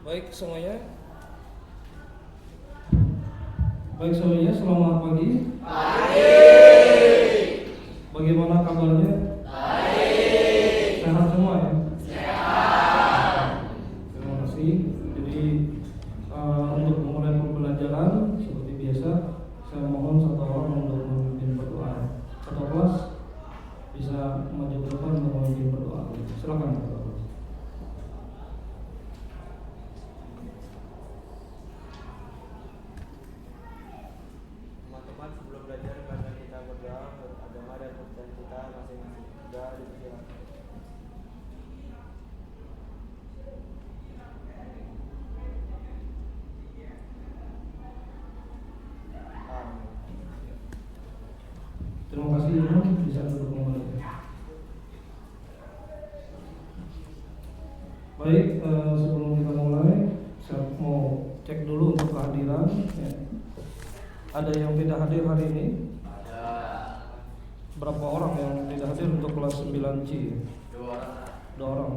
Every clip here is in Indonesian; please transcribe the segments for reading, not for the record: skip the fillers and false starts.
Baik semuanya. Selamat pagi. Baik. Bagaimana kabarnya? Baik. Sehat semua ya? Sehat. Terima kasih. Jadi untuk memulai pembelajaran seperti biasa, saya mohon satu orang untuk memimpin berdoa. Satu kelas bisa maju ke depan untuk memimpin berdoa. Silakan Bapak. Teman-teman, sebelum belajar karena kita berdoa menurut agama dan kepercayaan kita masing-masing. Juga dipersilakan. Terima kasih Ibu, bisa duduk kembali. Baik, sebelum kita mulai, saya mau cek dulu untuk kehadiran. Ya. Ada yang tidak hadir hari ini? Ada. Berapa orang yang tidak hadir untuk kelas 9C? 2 orang. 2 orang.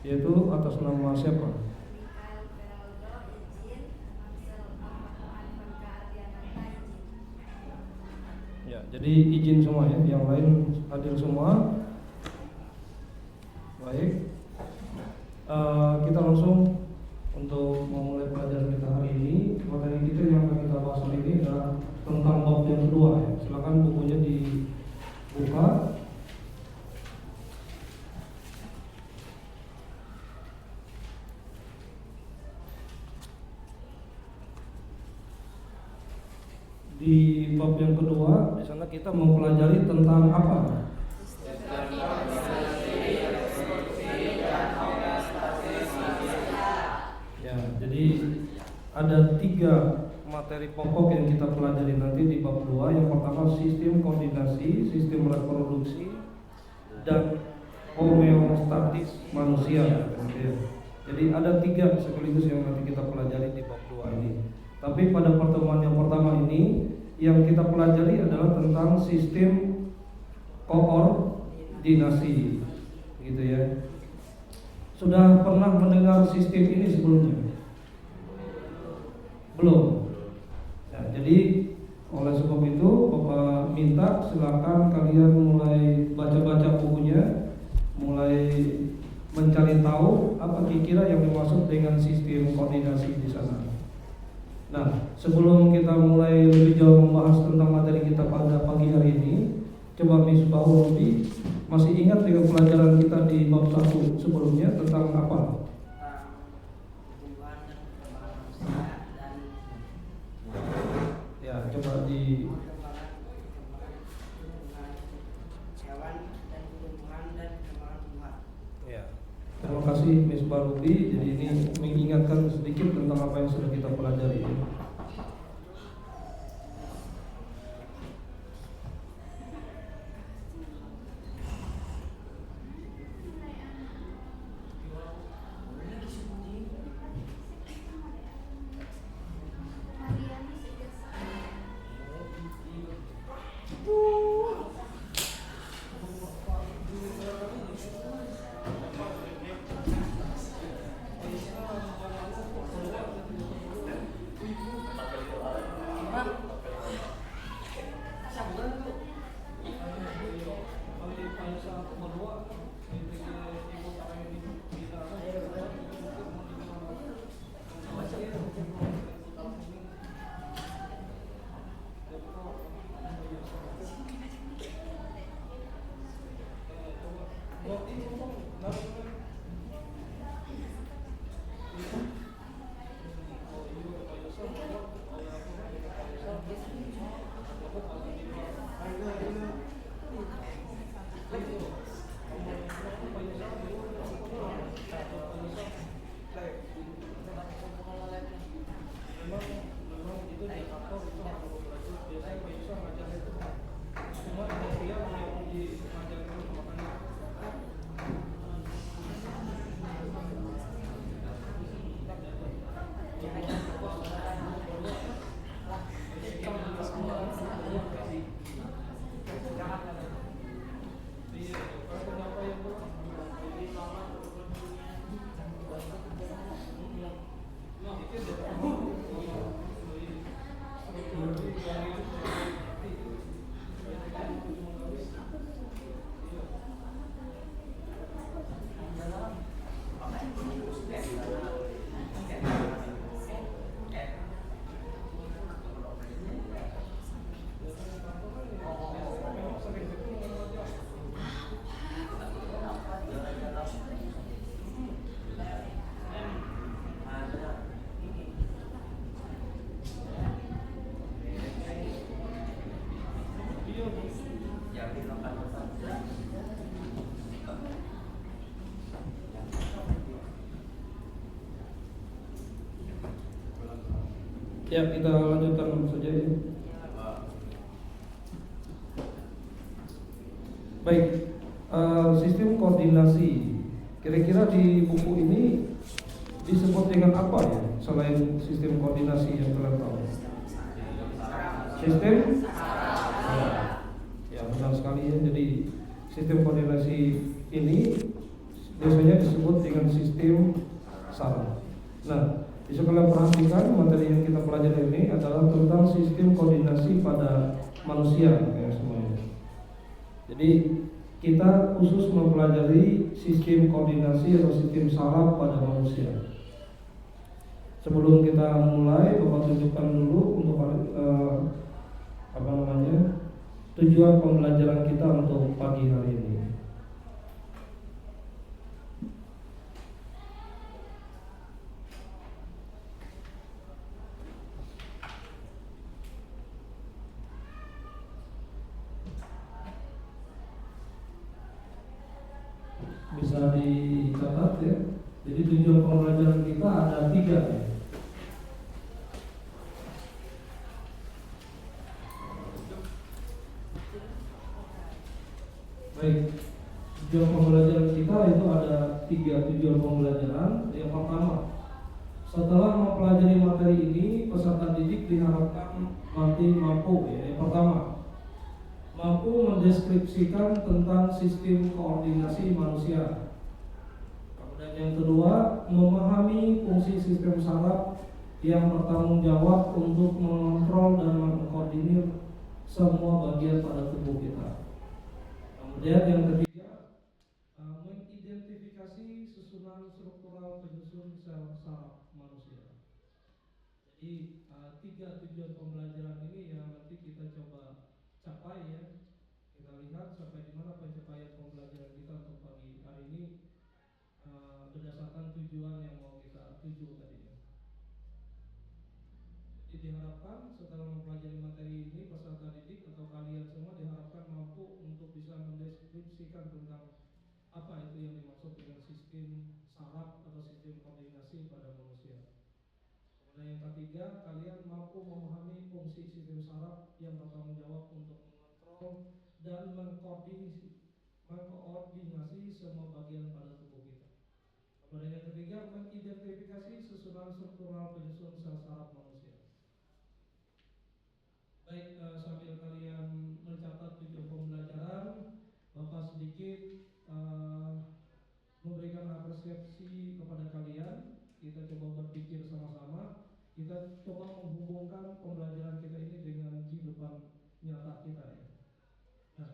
Yaitu atas nama siapa? Ya, jadi izin semua ya, yang lain hadir semua. Baik, kita langsung untuk memulai pelajaran kita hari ini. Materi kita yang akan kita bahas hari ini adalah tentang bab yang kedua ya. Silakan bukunya dibuka. Di bab yang kedua, di sana kita mempelajari tentang apa? Ya, jadi ada 3 materi pokok yang kita pelajari nanti di bab 2. Yang pertama sistem koordinasi, sistem reproduksi, dan homeostatis manusia. Jadi ada 3 sekaligus yang nanti kita pelajari di bab 2 ini. Tapi pada pertemuan yang pertama ini yang kita pelajari adalah tentang sistem koordinasi, gitu ya. Sudah pernah mendengar sistem ini sebelumnya? Belum. Ya, jadi oleh sebab itu Bapak minta silakan kalian mulai baca-baca bukunya, mulai mencari tahu apa kira-kira yang dimaksud dengan sistem koordinasi di sana. Nah, sebelum kita mulai lebih jauh membahas tentang materi kita pada pagi hari ini, coba Misbah Robi masih ingat dengan pelajaran kita di bab 1 sebelumnya tentang apa? Ya, coba di ya. Terima kasih Misbah Robi. Jadi ini mengingatkan sedikit tentang apa yang sudah kita pelajari. Yakin akan bersatu. Ya, kita lanjutkan saja ya. Baik, sistem koordinasi. Kira-kira di buku ini disebut dengan apa ya selain sistem koordinasi yang kalian tahu? Sistem? Ya, benar sekali ya. Jadi sistem koordinasi ini biasanya disebut dengan sistem saraf. Nah, bisa kalian perhatikan materi yang kita pelajari ini adalah tentang sistem koordinasi pada manusia ya semuanya. Jadi kita khusus mempelajari sistem koordinasi atau sistem saraf pada manusia. Sebelum kita mulai, Bapak tunjukkan dulu untuk tujuan pembelajaran kita untuk pagi hari ini. Bisa dicatat ya. Jadi tujuan pembelajaran kita ada 3 ya. Baik, tujuan pembelajaran kita itu ada 3 tujuan pembelajaran. Yang pertama, setelah mempelajari materi ini, peserta didik diharapkan mampu ya. Yang pertama, mampu mendeskripsikan tentang sistem koordinasi manusia. Kemudian yang kedua, memahami fungsi sistem saraf yang bertanggung jawab untuk mengontrol dan mengkoordinir semua bagian pada tubuh kita. Kemudian yang ketiga, mengidentifikasi susunan struktural penyusun sel saraf manusia. Jadi 3 tujuan pembelajaran ini yang nanti kita coba capai ya. Kita lihat sampai di mana pencapaian pembelajaran kita untuk pagi hari ini berdasarkan tujuan yang mau kita tuju tadi ya. Jadi diharapkan setelah mempelajari materi ini, peserta didik atau kalian semua diharapkan mampu untuk bisa mendeskripsikan tentang apa itu yang dimaksud dengan sistem saraf atau sistem koordinasi pada manusia. Kemudian yang ketiga, kalian mampu memahami fungsi sistem saraf yang bertanggung jawab untuk mengontrol dan mengkoordinasi semua bagian pada tubuh kita. Kemudian yang ketiga, mengidentifikasi susunan struktural penyusun sel saraf manusia. Baik, sambil kalian mencatat tujuan pembelajaran, Bapak sedikit memberikan apresiasi kepada kalian. Kita coba berpikir sama-sama. Kita coba menghubungkan pembelajaran kita ini dengan kehidupan nyata kita ya. Nah,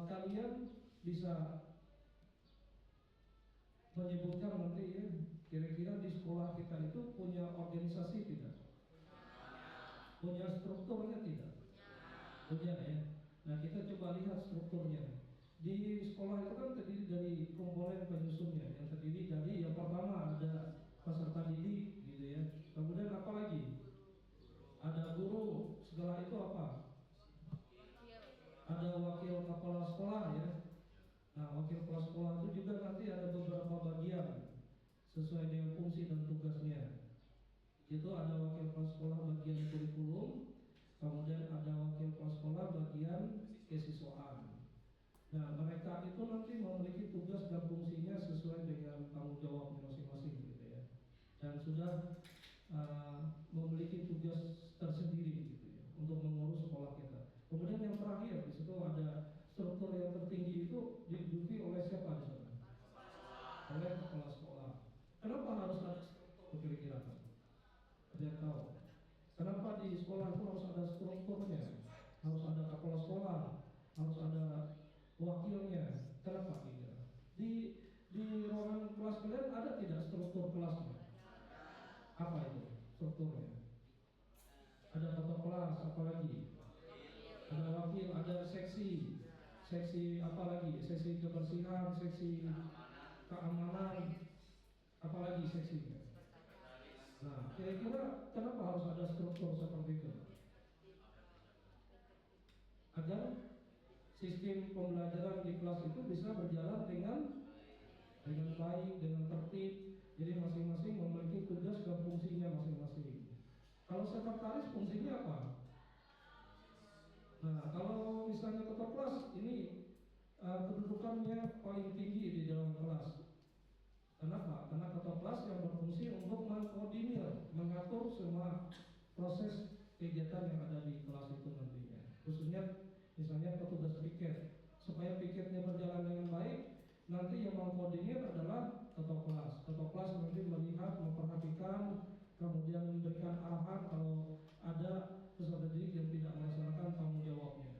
kalian bisa menyebutkan nanti ya, kira-kira di sekolah kita itu punya organisasi tidak? Punya strukturnya tidak? Punya ya. Nah, kita coba lihat strukturnya. Di sekolah itu kan terdiri dari komponen penyusunnya, yang terdiri dari yang pertama ada peserta didik gitu ya. Kemudian apa lagi? Ada guru. Setelah itu apa? Ada wakil kepala sekolah ya. Nah, wakil kepala sekolah itu juga nanti ada beberapa bagian sesuai dengan fungsi dan tugasnya. Itu ada wakil kepala sekolah bagian kurikulum, kemudian ada wakil kepala sekolah bagian kesiswaan. Nah, mereka itu nanti memiliki tugas dan fungsinya sesuai dengan tanggung jawabnya masing-masing gitu ya. Dan sudah memiliki tugas tersendiri gitu ya untuk mengurus sekolah kita. Kemudian yang terakhir di situ ada struktur yang tertinggi itu diduduki oleh siapa di sana? Oleh kepala sekolah. Kenapa harus ada struktur kira-kira? Kalian tahu? Kenapa di sekolah itu harus ada strukturnya? Harus ada kepala sekolah, harus ada wakilnya. Kenapa kira? Di ruangan kelas kalian ada tidak struktur kelasnya? Apa itu strukturnya? Ada ketua kelas, apa lagi? Ada wakil, ada seksi apa lagi? Seksi kebersihan, seksi keamanan, apa lagi seksinya? Nah, kira-kira kenapa harus ada struktur seperti itu? Agar sistem pembelajaran di kelas itu bisa berjalan dengan baik, dengan tertib. Jadi masing-masing memiliki tugas dan fungsinya masing-masing. Kalau sekretaris fungsinya apa? Nah, kalau misalnya ketua kelas ini kedudukannya paling tinggi di dalam kelas. Kenapa? Karena ketua kelas yang berfungsi untuk mengkoordinir, mengatur semua proses kegiatan yang ada di kelas itu nantinya. Khususnya misalnya petugas piket, supaya piketnya berjalan dengan baik. Nanti yang mengkoordinir adalah ketua kelas. Ketua kelas nanti melihat, memperhatikan, kemudian memberikan arahan kalau ada peserta didik yang tidak melaksanakan tanggung jawabnya.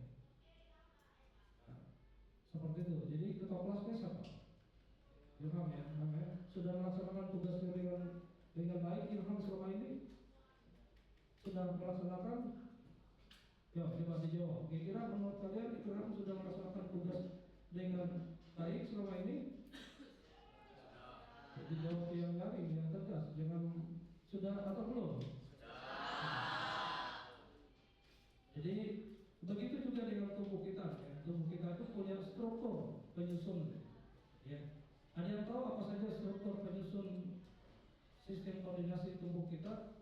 Nah, seperti itu. Jadi ketua kelasnya siapa? Ilham ya, namanya. Sudah melaksanakan tugasnya dengan baik Ilham selama ini? Sudah melaksanakan? Ya, coba dijawab. Kira-kira menurut kalian Ilham sudah melaksanakan tugas dengan baik selama ini? Dijawab yang garing, yang tegas. Jangan sudah atau belum? Jadi begitu juga dengan tubuh kita. Ya. Tubuh kita itu punya struktur penyusun. Ya. Ada yang tahu apa saja struktur penyusun sistem koordinasi tubuh kita?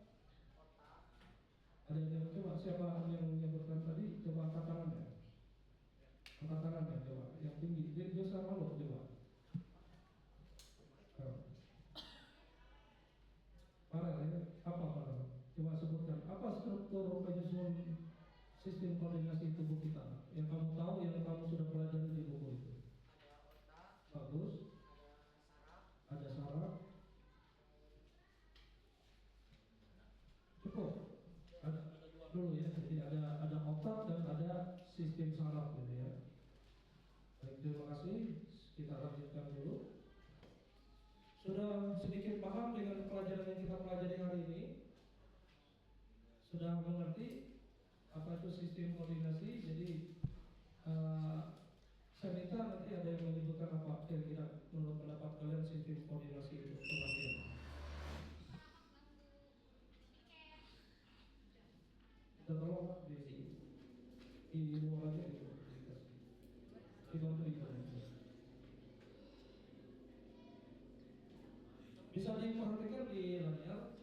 Ada yang coba, siapa yang menyebutkan tadi? Coba angkat tangan ya. Angkat tangan ya, coba. Yang tinggi, dia sama lo, coba. Parah ya, apa parah? Coba sebutkan, apa struktur penyusun sistem koordinasi tubuh kita? Yang kamu tahu, yang kamu sudah pelajari di buku itu. Bagus. Ada saraf. Cukup. Ada dulu ya, jadi ada otak dan ada sistem saraf gitu ya. Baik, terima kasih. Kita lanjutkan dulu. Sudah sedikit paham dengan pelajaran yang kita pelajari hari ini? Sudah mengerti apa itu sistem koordinasi? Jadi saya minta nanti ada yang menyebutkan apa kira-kira menurut pendapat kalian sistem koordinasi itu pengertian. Kita tolong di luar aja gitu. Dibantu itu. Bisa diperhatikan di layar.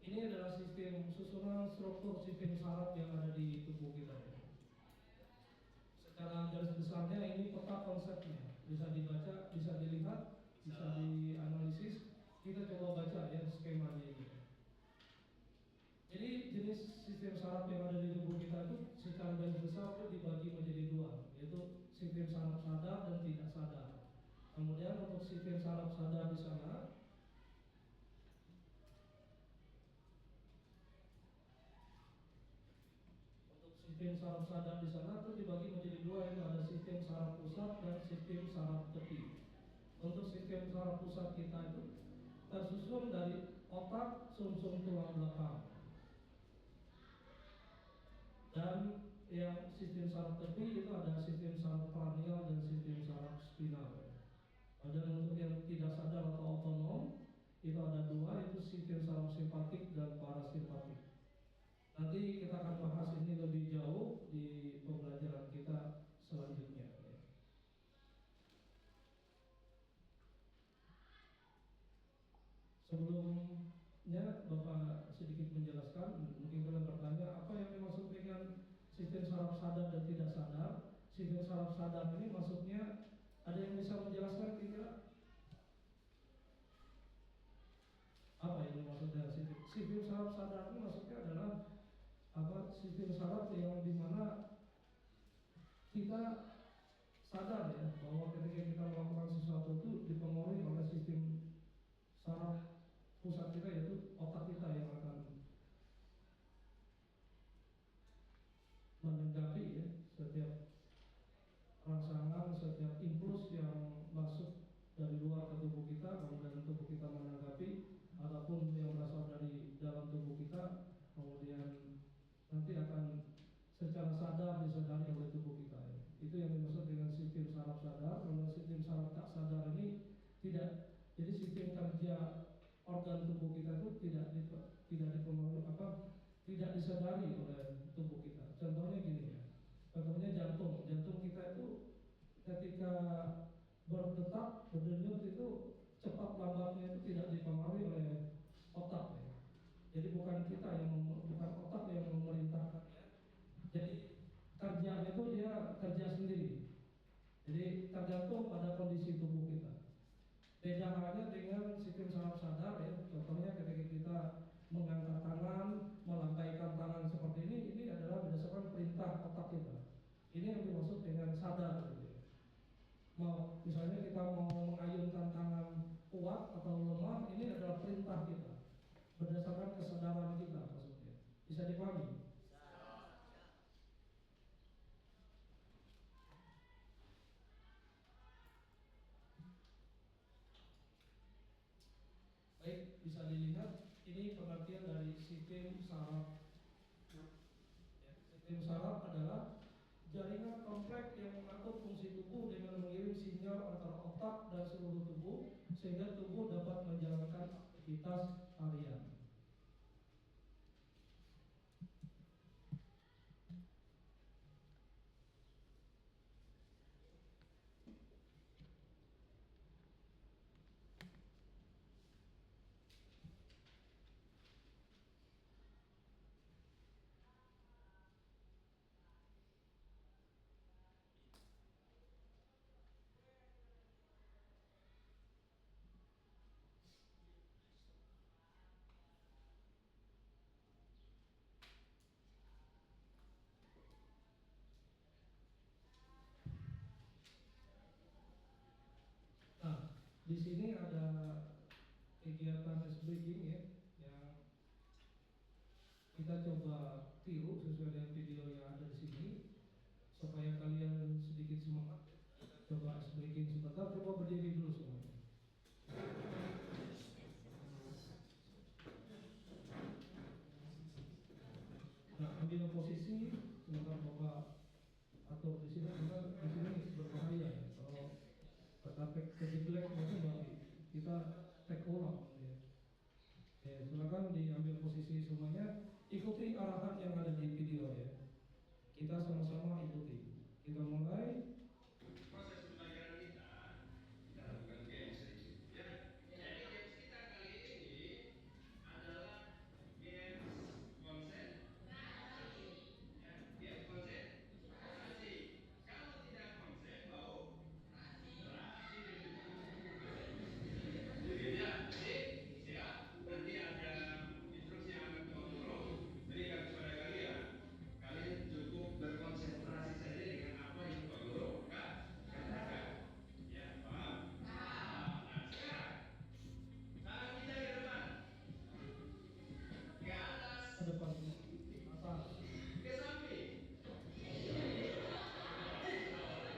Ini adalah sistem susunan struktur sistem saraf yang ada di tubuh kita. Secara garis besarnya ini peta konsepnya. Bisa dibaca, bisa dilihat, bisa dianalisis. Kita coba baca ya skemanya ini. Jadi jenis sistem saraf yang ada di tubuh kita itu secara garis besar itu dibagi menjadi dua, yaitu sistem saraf sadar dan tidak sadar. Kemudian untuk sistem saraf sadar di sana sistem saraf sadar di sana itu dibagi menjadi dua, yaitu ada sistem saraf pusat dan sistem saraf tepi. Untuk sistem saraf pusat kita itu tersusun dari otak, sumsum tulang belakang, dan yang sistem saraf tepi itu ada sistem saraf kranial dan sistem saraf spinal. Dan untuk yang tidak sadar atau otonom itu ada dua, yaitu sistem saraf simpatik dan parasimpatik. Nanti kita akan bahas ini lebih jauh di pembelajaran kita selanjutnya. Sebelumnya Bapak sedikit menjelaskan, mungkin kalian bertanya apa yang dimaksud dengan sistem saraf sadar dan tidak sadar. Sistem saraf sadar ini maksudnya, ada yang bisa menjelaskan kira-kira apa yang dimaksud dengan sistem saraf sadar ini? Maksudnya adalah apa? Sistem saraf yang dimana kita sadar ya bahwa ketika kita melakukan sesuatu itu dipengaruhi oleh sistem saraf pusat kita, yaitu otak kita yang akan menanggapi ya setiap rangsangan, setiap impuls yang masuk dari luar ke tubuh kita, kemudian tubuh kita menanggapi, ataupun yang berasal dari dalam tubuh kita, kemudian nanti akan secara sadar disadari oleh tubuh kita ya. Itu yang dimaksud dengan sistem saraf sadar. Kalau sistem saraf berdetak, berdenyut itu cepat lambatnya itu tidak dipengaruhi oleh otak ya. Jadi bukan bukan otak yang memerintahkan ya. Jadi kerjaan itu dia kerja sendiri. Jadi tergantung pada kondisi tubuh kita. Beda halnya dengan sistem saraf sadar ya. Contohnya ketika kita mengangkat tangan, melambaikan tangan seperti ini adalah berdasarkan perintah otak kita. Ini yang dimaksud dengan sadar gitu ya. Misalnya kita mau mengayunkan tangan kuat atau lemah, ini adalah perintah kita berdasarkan kesadaran kita maksudnya. Bisa dipahami? Baik, bisa dilihat ini pengertian dari sistem saraf. Ya, sistem saraf adalah jaringan kompleks yang mengatur fungsi tubuh dengan mengirim sinyal antara otak dan seluruh tubuh sehingga tubuh dapat menjalankan aktivitas harian. Nah, di sini ada kegiatan ice breaking ya, yang kita coba tiru sesuai dengan video yang ada di sini supaya kalian sedikit semangat. Coba ice breaking sebentar, coba berdiri dulu semuanya. Nah, ambil posisi sebentar Bapak atau di sini berbahaya ya. Kalau tapi kejiplek itu berarti kita take ulang ya. Silakan diambil posisi semuanya, ikuti arahan yang ada di video ya. Kita sama-sama ikuti. Kita mulai. Proses pembelajaran kita lakukan games sedikit ya. Jadi games kita kali ini adalah games konsentrasi. Ya, games konsentrasi. Kalau tidak konsen, bau. Jadi ya, nanti ada instruksi yang akan Tuhan guru berikan kepada kalian. Kalian cukup berkonsentrasi saja dengan apa yang Tuhan guru katakan. Ya, paham? Nah, sekarang tangan kita ke depan, ke atas, Ke depan, atas. ke samping.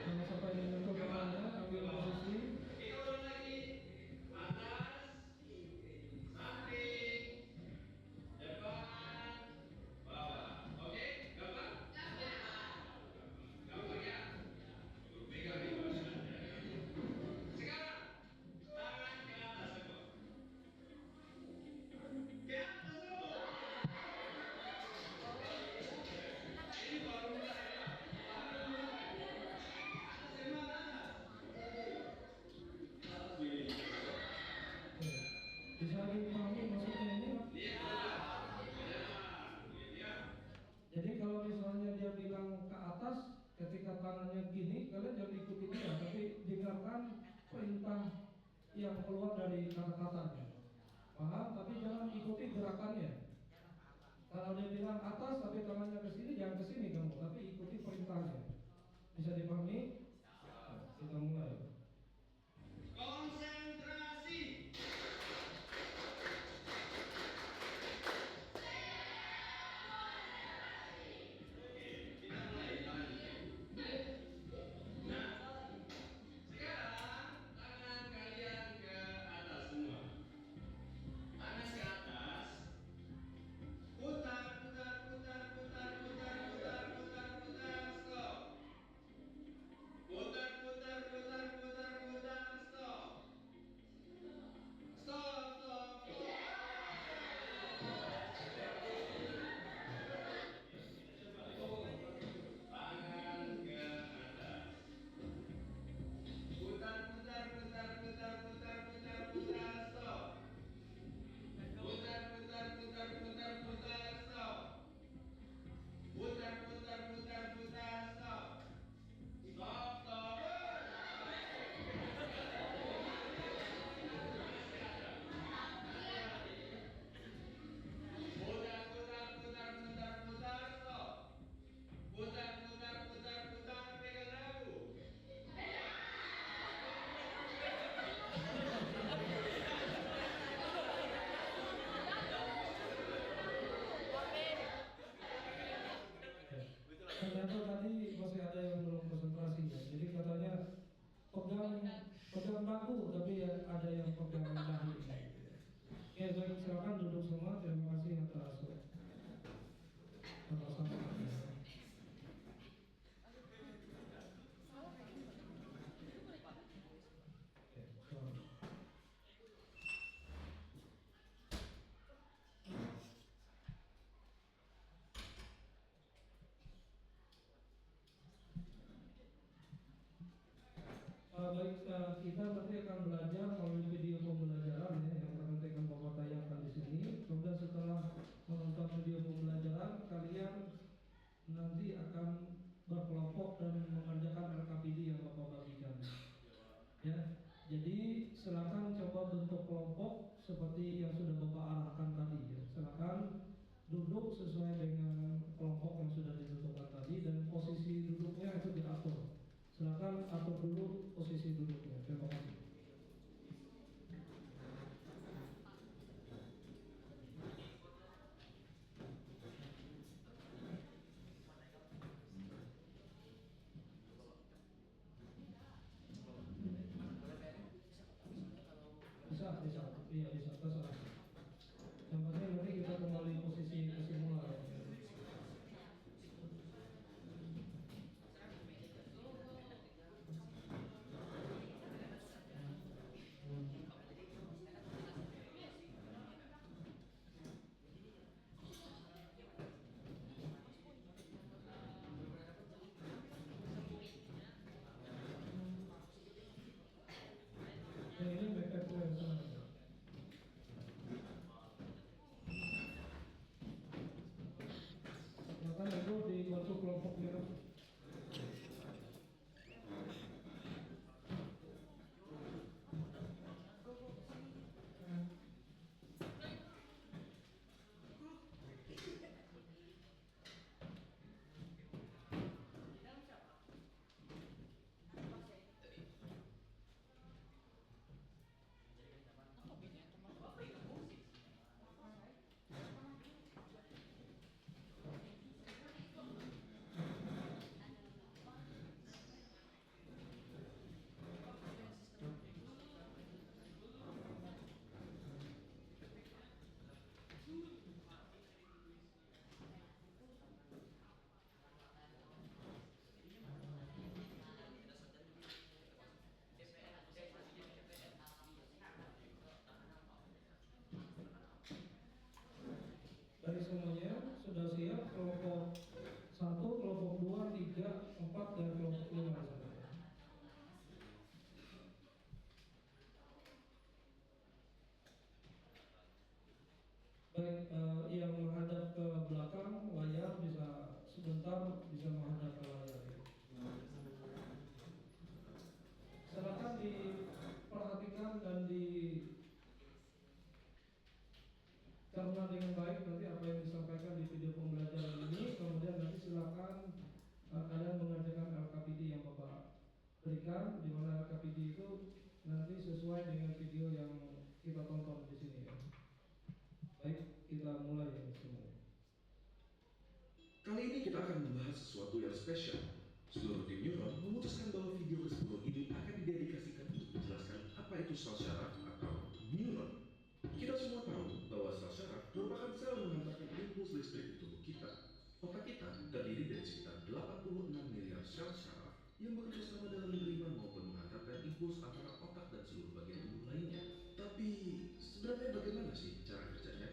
Jangan sampai menyentuh tangannya, ambil posisi. Kita ulang lagi. Atas, samping, depan, bawah. Oke, gampang? Gampang ya? Pegang di bawah. Sekarang tangan ke atas semua. Ke atas semua. Ini baru mulai ya. Baru mulai. Atas semua atas. Wih. Bisa dipahami maksudnya ini? Jadi kalau misalnya dia bilang ke atas, ketika tangannya gini, kalian jangan ikuti dia, tapi dengarkan perintah yang keluar dari kata-katanya. Paham? Tapi jangan ikuti gerakannya. Kalau dia bilang atas, tapi tangannya ke sini, jangan ke sini kamu, tapi ikuti perintahnya. Bisa dipahami? Kita mulai. Konsentrasi. Oke, kita mulai tangan. Nah, sekarang tangan kalian ke atas semua. Tangan ke atas. Putar, putar, putar, putar, putar, putar, putar. Baik, kita nanti akan belajar melalui video pembelajaran ya, yang nanti akan Bapak tayangkan di sini. Kemudian setelah menonton video pembelajaran, kalian nanti akan berkelompok dan mengerjakan RKPD yang Bapak bagikan. Ya, jadi silakan coba bentuk kelompok seperti yang sudah Bapak arahkan tadi ya. Silakan duduk sesuai dengan kelompok yang sudah ditentukan tadi dan posisi duduknya itu diatur. Silakan atur dulu posisi duduknya. Terima kasih. Bisa, iya bisa, terserah. Yang penting nanti kita kembali posisi semula ya. Yang ini backup yang sana. Silakan itu dibantu kelompoknya. Dari semuanya sudah siap, kelompok 1, kelompok 2, 3, 4, dan kelompok 5 di sana. Baik, yang menghadap ke belakang layar bisa sebentar bisa menghadap ke layar. Silakan diperhatikan dan karena dengan baik nanti apa yang disampaikan di video pembelajaran ini. Kemudian nanti silakan kalian mengerjakan LKPD yang Bapak berikan, di mana LKPD itu nanti sesuai dengan video yang kita tonton di sini ya. Baik, kita mulai ya semua. Kali ini kita akan membahas sesuatu yang spesial. Seluruh tim Neuron memutuskan bahwa video ke-10 ini akan didedikasikan untuk menjelaskan apa itu sel syaraf atau neuron. Kita semua tahu bahwa sel syaraf merupakan sel yang menghantarkan impuls listrik di tubuh kita. Otak kita terdiri dari sekitar 86 miliar sel syaraf yang bekerja sama dalam menerima maupun menghantarkan impuls antara otak dan seluruh bagian tubuh lainnya. Tapi sebenarnya bagaimana sih cara kerjanya?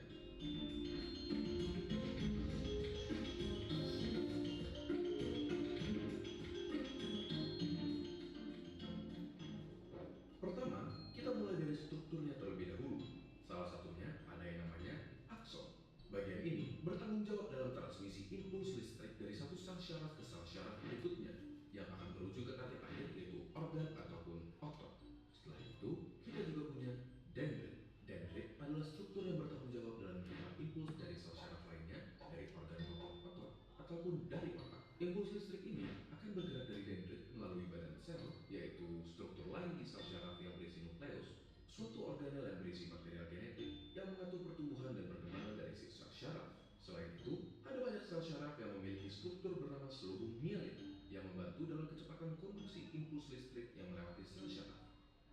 Pertama, kita mulai dari strukturnya terlebih dahulu. Salah satunya ada yang namanya akson. Bagian ini bertanggung jawab dalam transmisi impuls listrik dari satu sel syaraf ke sel syaraf berikutnya yang akan berujung ke titik akhir yaitu organ ataupun otot. Setelah itu, kita juga punya dendrit. Dendrit adalah struktur yang bertanggung jawab dalam menerima impuls dari sel syaraf lainnya, dari organ maupun otot, ataupun dari otak. Impuls listrik ini akan bergerak dari dendrit melalui badan sel, yaitu struktur lain di sel syaraf yang berisi nukleus, suatu organel yang berisi material genetik yang mengatur pertumbuhan dan perkembangan dari si sel syaraf. Selain itu, ada banyak sel syaraf yang memiliki struktur bernama seluruh mielin yang membantu dalam kecepatan konduksi impuls listrik yang melewati sel syaraf.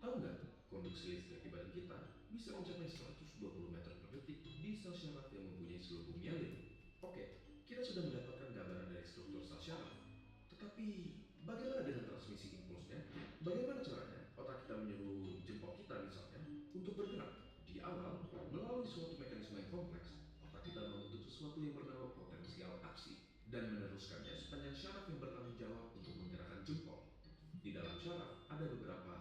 Tahu nggak, konduksi listrik di badan kita bisa mencapai 120 meter per detik di sel syaraf yang mempunyai seluruh mielin. Oke, kita sudah mendapatkan gambaran dari struktur sel syaraf. Tetapi, bagaimana dengan transmisi impulsnya? Bagaimana caranya otak kita menyuruh jempol kita misalnya untuk bergerak? Di awal, melalui suatu mekanisme yang kompleks, otak kita membentuk sesuatu yang bernama potensial aksi dan meneruskannya sepanjang syaraf yang bertanggung jawab untuk menggerakkan jempol. Di dalam syaraf ada beberapa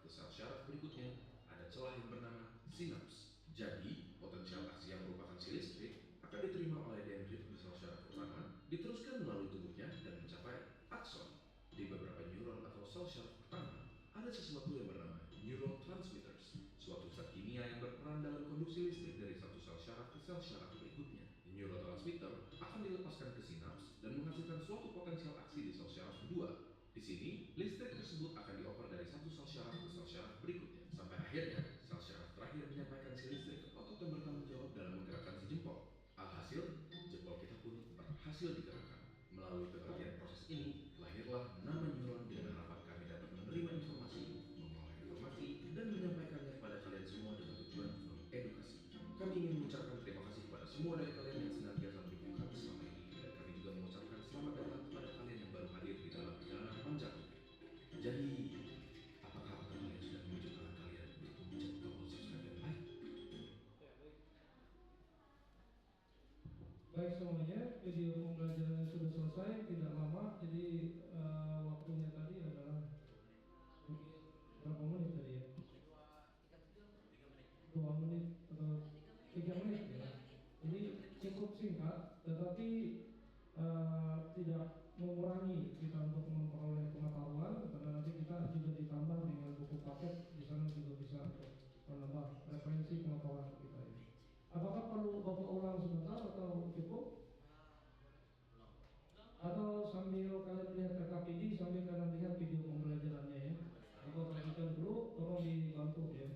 ke sel syaraf berikutnya, ada celah yang bernama sinaps. Jadi, potensial aksi yang merupakan si listrik akan diterima oleh dendrit di sel syaraf utama, diteruskan melalui tubuhnya dan mencapai akson. Di beberapa neuron atau sel syaraf pertama, ada sesuatu yang bernama neurotransmitters, suatu zat kimia yang berperan dalam konduksi listrik dari satu sel syaraf ke sel syaraf berikutnya. Neurotransmitter akan dilepaskan ke sinaps dan menghasilkan suatu potensial aksi di sel syaraf kedua. Di sini, listrik tersebut akan dioper dari satu sel syaraf ke sel syaraf berikutnya, sampai akhirnya sel syaraf terakhir menyampaikan si listrik ke otot yang bertanggung jawab dalam menggerakkan si jempol. Alhasil, jempol kita pun berhasil digerakkan. Melalui pengertian proses ini, lahirlah nama neuron dengan harapan kami dapat menerima informasi, mengolah informasi, dan menyampaikannya kepada kalian semua dengan tujuan mengedukasi. Kami ingin mengucapkan terima kasih kepada semua dari kalian yang senantiasa mendukung kami selama ini, dan kami juga mengucapkan selamat datang kepada kalian yang baru hadir di dalam perjalanan panjang. Jadi, apakah kalian sudah menuju tangan kalian untuk memencet tombol subscribe yang baik? Baik semuanya, video pembelajaran sudah selesai, tidak lama, jadi waktunya tadi adalah berapa menit tadi ya? 2 menit atau 3 menit ya. Jadi cukup singkat, tetapi tidak mengurangi kita untuk memperoleh pengetahuan, karena nanti kita juga ditambah dengan buku paket, di sana juga bisa untuk menambah referensi pengetahuan kita ini. Apakah perlu Bapak ulang sebentar atau cukup? Atau sambil kalian lihat RKPD sambil kalian lihat video pembelajarannya ya? Bapak perhatikan dulu, tolong dibantu ya.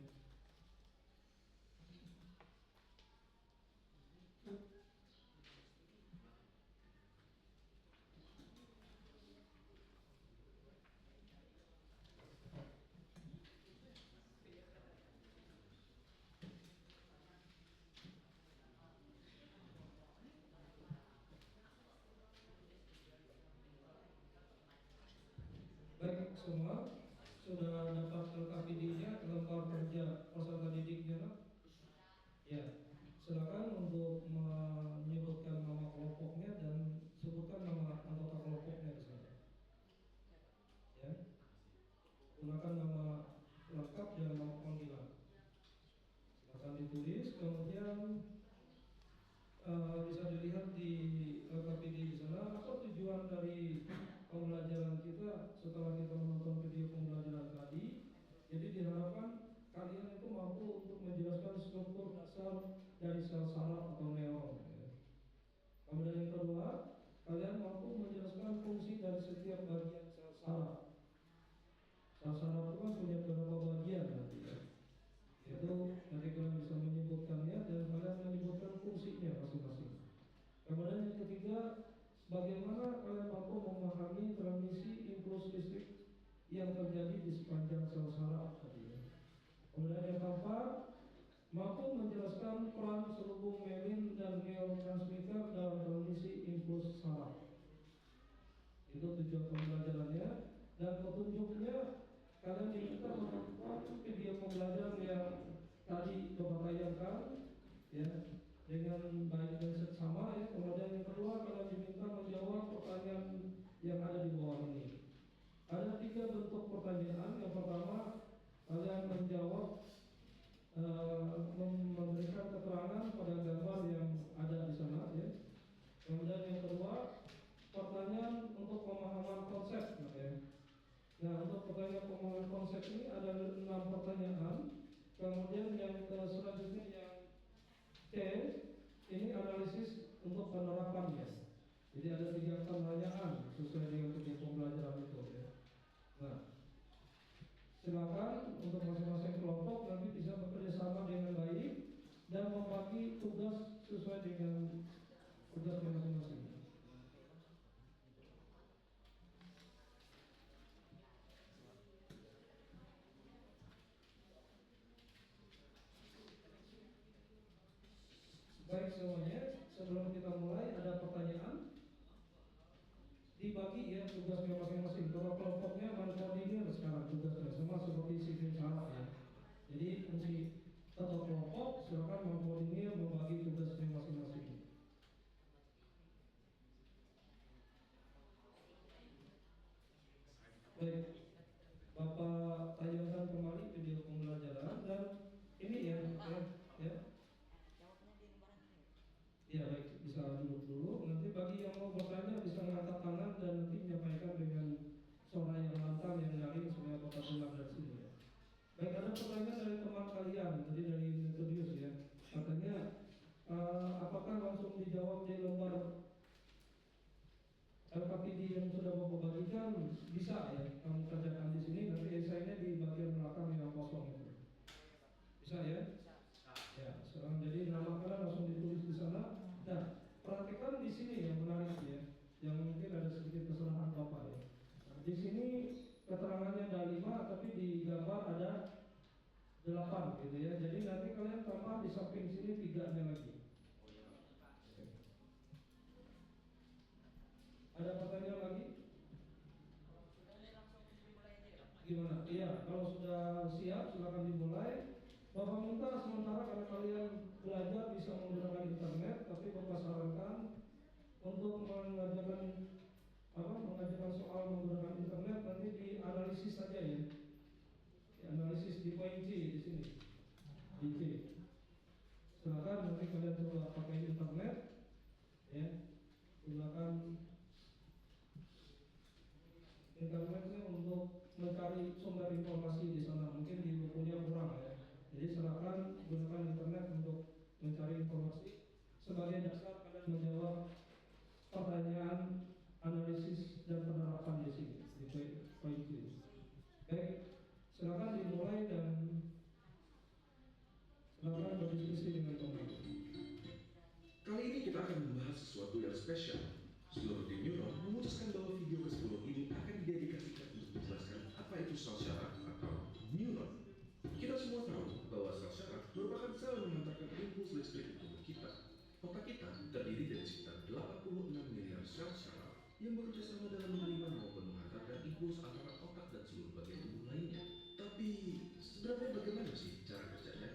Baik semua, sudah dapat LKPD-nya, lembar kerja peserta didiknya kan? Ya, silakan untuk menyebutkan nama kelompoknya dan sebutkan nama anggota kelompoknya di sana. Ya, gunakan nama lengkap dan nama panggilan. Silakan ditulis, kemudian bisa dilihat di LKPD di sana. Apa tujuan dari pembelajaran kita setelah kita menonton video pembelajaran tadi? Jadi diharapkan kalian itu mampu untuk menjelaskan struktur dasar dari sel saraf atau neuron. Kemudian yang kedua, kalian mampu menjelaskan fungsi dari setiap bagian sel saraf. Sel saraf itu kan punya beberapa bagian nanti ya. Itu nanti kalian bisa menyebutkannya dan kalian menyebutkan fungsinya masing-masing. Kemudian yang ketiga, bagaimana kalian mampu memahami transmisi impuls listrik yang terjadi di sepanjang sel saraf tadi ya. Kemudian yang keempat, mampu menjelaskan peran selubung mielin dan neurotransmitter dalam transmisi impuls saraf. Itu tujuan pembelajarannya, dan petunjuknya kalian diminta menonton video pembelajaran yang tadi Bapak tayangkan ya, dengan baik dan seksama ya. Kemudian yang kedua, kalian diminta menjawab pertanyaan yang ada di bawah ini. Ada 3 bentuk pertanyaan. Yang pertama, kalian menjawab memberikan keterangan pada gambar yang ada di sana ya. Kemudian yang kedua, pertanyaan untuk pemahaman konsep ya. Nah, untuk pertanyaan pemahaman konsep ini ada 6 pertanyaan. Kemudian yang selanjutnya yang C, ini analisis untuk penerapannya. Jadi ada 3 pertanyaan sesuai dengan tujuan pembelajaran itu ya. Nah, silakan untuk masing-masing kelompok nanti bisa bekerja sama dengan baik dan membagi tugas sesuai dengan tugasnya masing-masing. Baik semuanya, sebelum kita mulai ada pertanyaan. Dibagi ya tugasnya masing-masing. Kalau kelompoknya mengkoordinir sekarang tugasnya semua seperti sistem saraf ya. Jadi fungsi satu kelompok silakan mengkoordinir membagi tugasnya masing-masing. Baik, Bapak tayangkan kembali di samping sini 3-nya lagi. Ada pertanyaan lagi? Gimana? Iya, kalau sudah siap silakan dimulai. Bapak minta sementara karena kalian belajar bisa menggunakan internet, tapi Bapak sarankan untuk mengajarkan soal menggunakan internet nanti dianalisis saja ya. Dianalisis di poin C di sini. Di C. Silakan nanti kalian coba pakai internet ya. Gunakan internetnya untuk mencari sumber informasi di sana. Mungkin di bukunya kurang ya. Jadi silakan gunakan internet untuk mencari informasi. Sebagai dasar kalian menjawab pertanyaan, analisis dan penerapan di sini di poin ini. Baik, silakan dimulai dan silakan berdiskusi dengan teman-teman. Kali ini kita akan membahas sesuatu yang spesial. Seluruh tim neuron memutuskan bahwa video ke-10 ini akan didedikasikan untuk menjelaskan apa itu sel syaraf atau neuron. Kita semua tahu bahwa sel syaraf merupakan sel yang mengantarkan impuls listrik ke tubuh kita. Otak kita terdiri dari sekitar 86 miliar sel syaraf yang bekerja sama dalam menerima maupun mengantarkan impuls antara otak dan seluruh bagian tubuh lainnya. Tapi sebenarnya bagaimana sih cara kerjanya?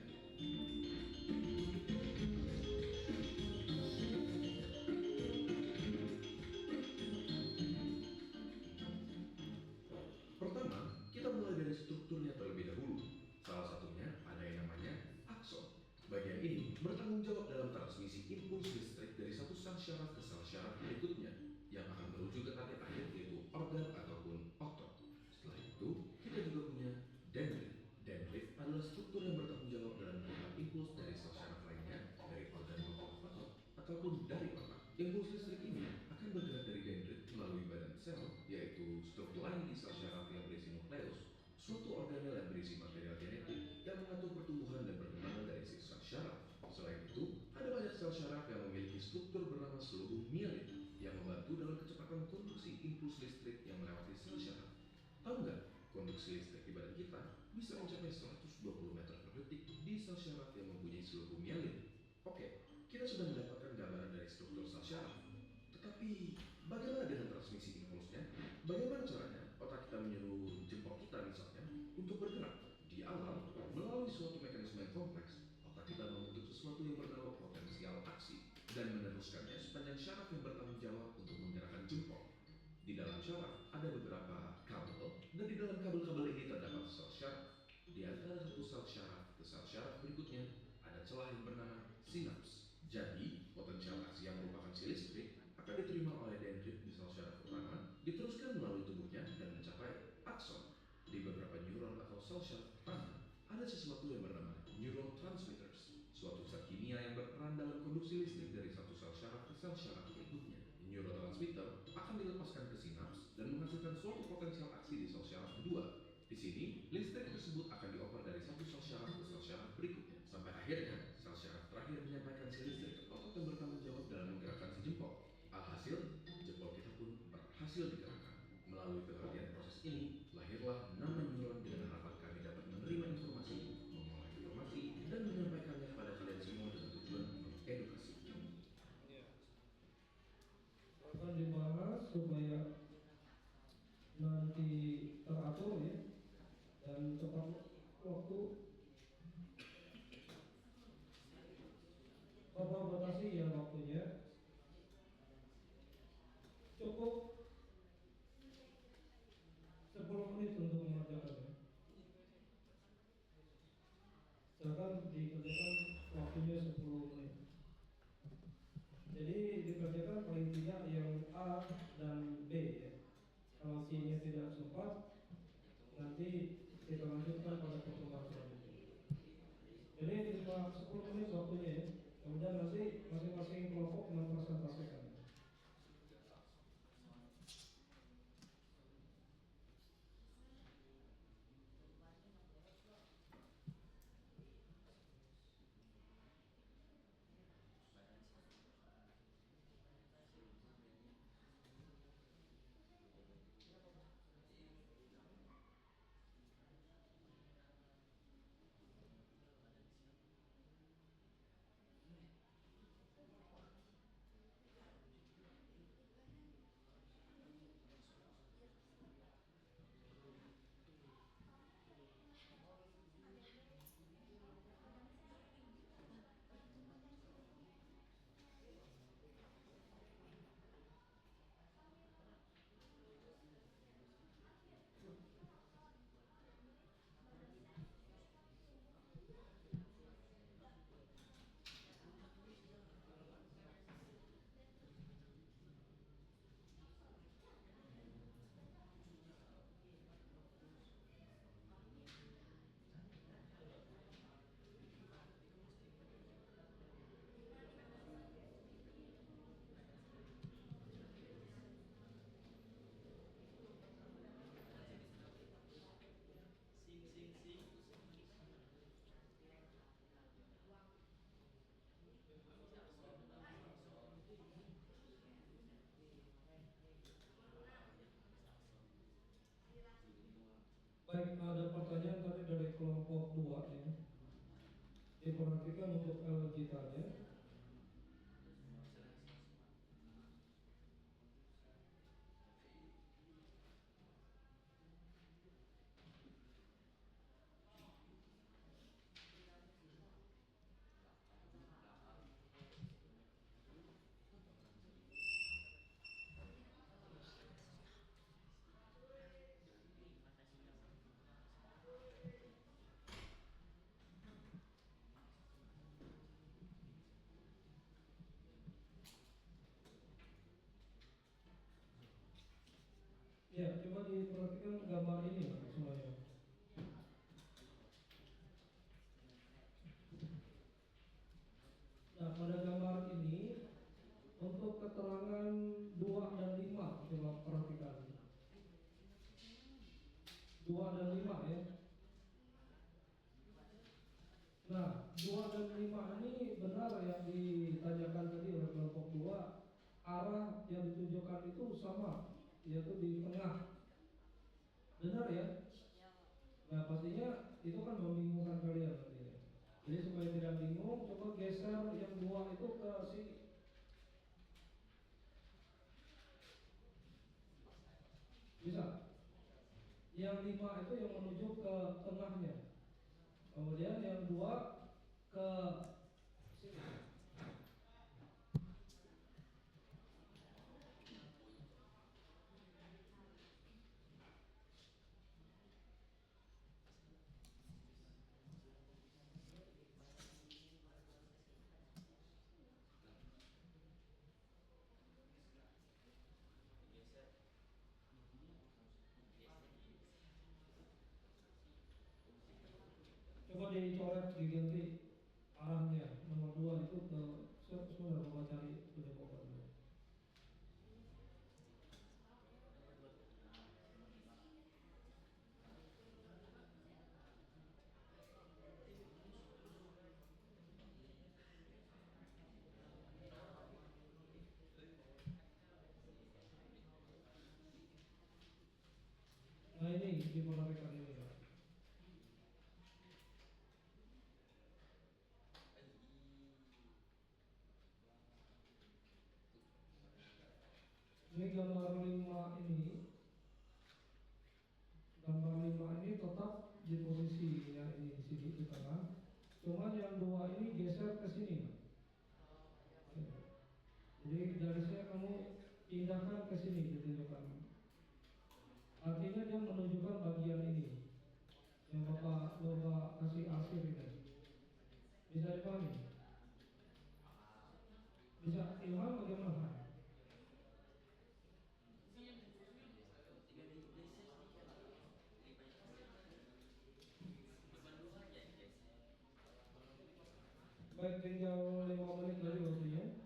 Pertama, kita mulai dari strukturnya terlebih dahulu. Salah satunya ada yang namanya akson. Bagian ini bertanggung jawab dalam transmisi impuls listrik dari satu sel syaraf ke sel syaraf berikutnya yang akan menuju ke target akhir yaitu organ ataupun otot. Setelah itu, kita juga punya dendrit. Dendrit adalah struktur yang bertanggung jawab dalam menangkap impuls dari sel syaraf lainnya, dari organ otot ataupun dari otak. Impuls listrik ini akan bergerak dari dendrit melalui badan sel, yaitu struktur lain di sel syaraf yang berisi nukleus, suatu organel yang berisi material genetik yang mengatur pertumbuhan dan perkembangan dari si sel syaraf. Selain itu, ada banyak sel syaraf yang memiliki struktur bernama selubung mielin yang membantu dalam kecepatan konduksi impuls listrik yang melewati sel syaraf. Tahu nggak, konduksi listrik di badan kita bisa mencapai 120 meter per detik di sel syaraf yang mempunyai selubung mielin. Oke, kita sudah mendapatkan gambaran dari struktur sel syaraf. Tetapi, bagaimana dengan transmisi impulsnya? Bagaimana caranya otak kita menyuruh jempol kita misalnya untuk bergerak? Di awal, melalui suatu mekanisme yang kompleks, otak kita membentuk sesuatu yang bernama potensial aksi dan meneruskannya sepanjang syaraf yang bertanggung jawab untuk menggerakkan jempol. Di dalam syaraf ada beberapa kabel, dan di dalam kabel-kabel ini terdapat sel syaraf. Di antara satu sel syaraf ke sel syaraf berikutnya ada celah yang bernama sinaps. Jadi, potensial aksi yang merupakan si listrik akan diterima oleh dendrit di sel syaraf utama, diteruskan melalui tubuhnya dan mencapai akson. Di beberapa neuron atau sel syaraf pertama, ada sesuatu yang bernama neurotransmitters, suatu zat kimia yang berperan dalam konduksi listrik dari satu sel syaraf ke sel syaraf berikutnya. Neurotransmitter akan dilepaskan ke sinaps dan menghasilkan suatu potensial aksi di sel syaraf kedua. Di sini, listrik tersebut akan dioper dari satu sel syaraf ke sel syaraf berikutnya. Sampai akhirnya, sel syaraf terakhir menyampaikan si listrik ke otot yang bertanggung jawab dalam menggerakkan si jempol. Alhasil, jempol kita pun berhasil digerakkan. Melalui pengertian proses ini, lahirlah nama neuron dengan harapan kami dapat menerima informasi, mengolah informasi, dan menyampaikannya kepada kalian semua dengan tujuan mengedukasi. Akan dibahas supaya nanti teratur ya dan tepat waktu. Bapak batasi ya waktunya. Cukup 10 menit untuk mengerjakannya. Silakan dikerjakan waktunya 10 menit. Jadi dikerjakan paling tidak yang A dan B ya. Kalau C-nya tidak sempat, nanti kita lanjutkan pada pertemuan selanjutnya. Jadi cuma 10 menit waktunya ya. Kemudian nanti masing-masing kelompok mempresentasikan. diperhatikan untuk LGK-nya. Ya, coba diperhatikan gambar ini Pak, semuanya. Nah, pada gambar ini untuk keterangan 2 dan 5 coba perhatikan. 2 dan 5 ya. Nah, 2 dan 5 ini benar yang ditanyakan tadi oleh kelompok 2, arah yang ditunjukkan itu sama, yaitu di tengah. Benar ya? Nah, pastinya itu kan membingungkan kalian nanti ya. Jadi supaya tidak bingung, coba geser yang 2 itu ke sini. Bisa? Yang 5 itu yang menuju ke tengahnya. Kemudian yang 2 ke sini. Coba dicoret, diganti arahnya. Nomor 2 itu ke sebentar, Bapak cari sudah Bapak dulu. Nah ini diperhatikan ini Pak. Ini gambar 5 ini. Gambar 5 ini tetap di posisi yang ini di sini di tengah. Cuma yang 2 ini geser ke sini Pak. Jadi garisnya kamu pindahkan ke sini ditunjukkan. Artinya dia menunjukkan bagian ini yang Bapak kasih arsir ini. Bisa dipahami? Bisa ilham bagaimana? Baik, tinggal 5 menit lagi waktunya.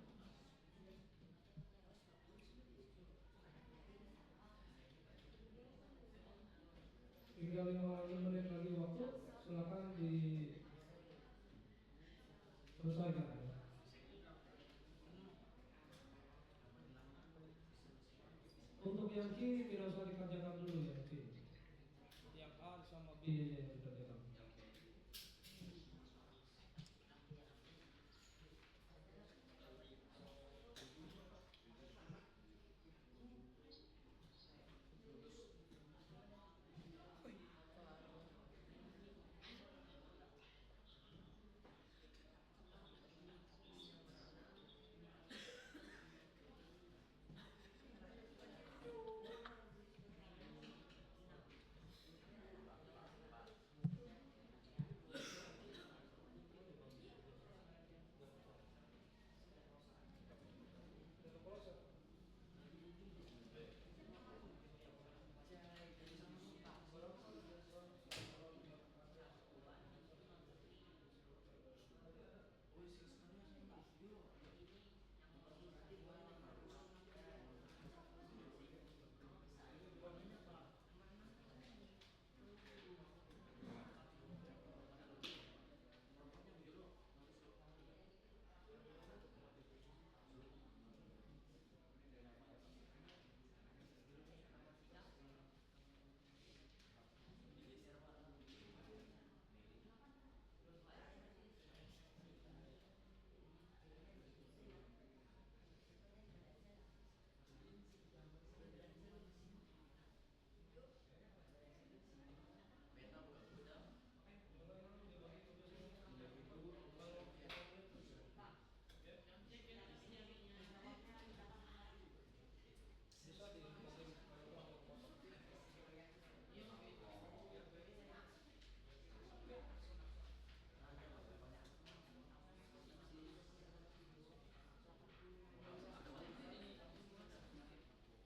Tinggal 5 menit lagi waktu, silakan diselesaikan. Untuk yang Q tidak usah dikerjakan dulu ya Q. Yang A sama B aja yang dikerjakan.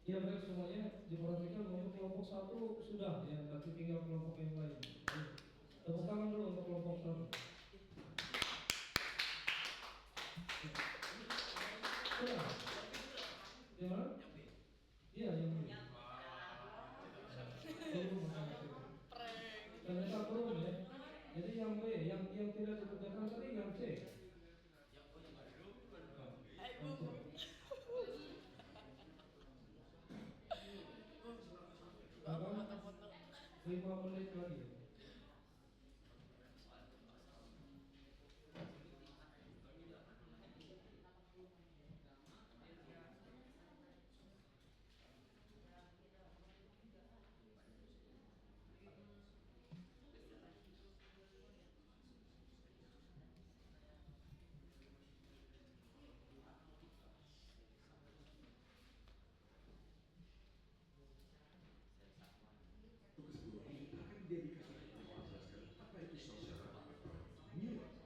Iya baik semuanya diperhatikan untuk kelompok satu sudah ya, tapi tinggal kelompok yang lain. Tepuk tangan dulu untuk kelompok satu. Sudah. Gimana? Iya yang B. Belum masalah. Ternyata belum ya. Jadi yang B, yang tidak dikerjakan tadi yang C. Yang C. Bahkan 5 menit lagi. Tugas guru ini akan didedikasikan untuk menjelaskan apa itu sosial atau nilai.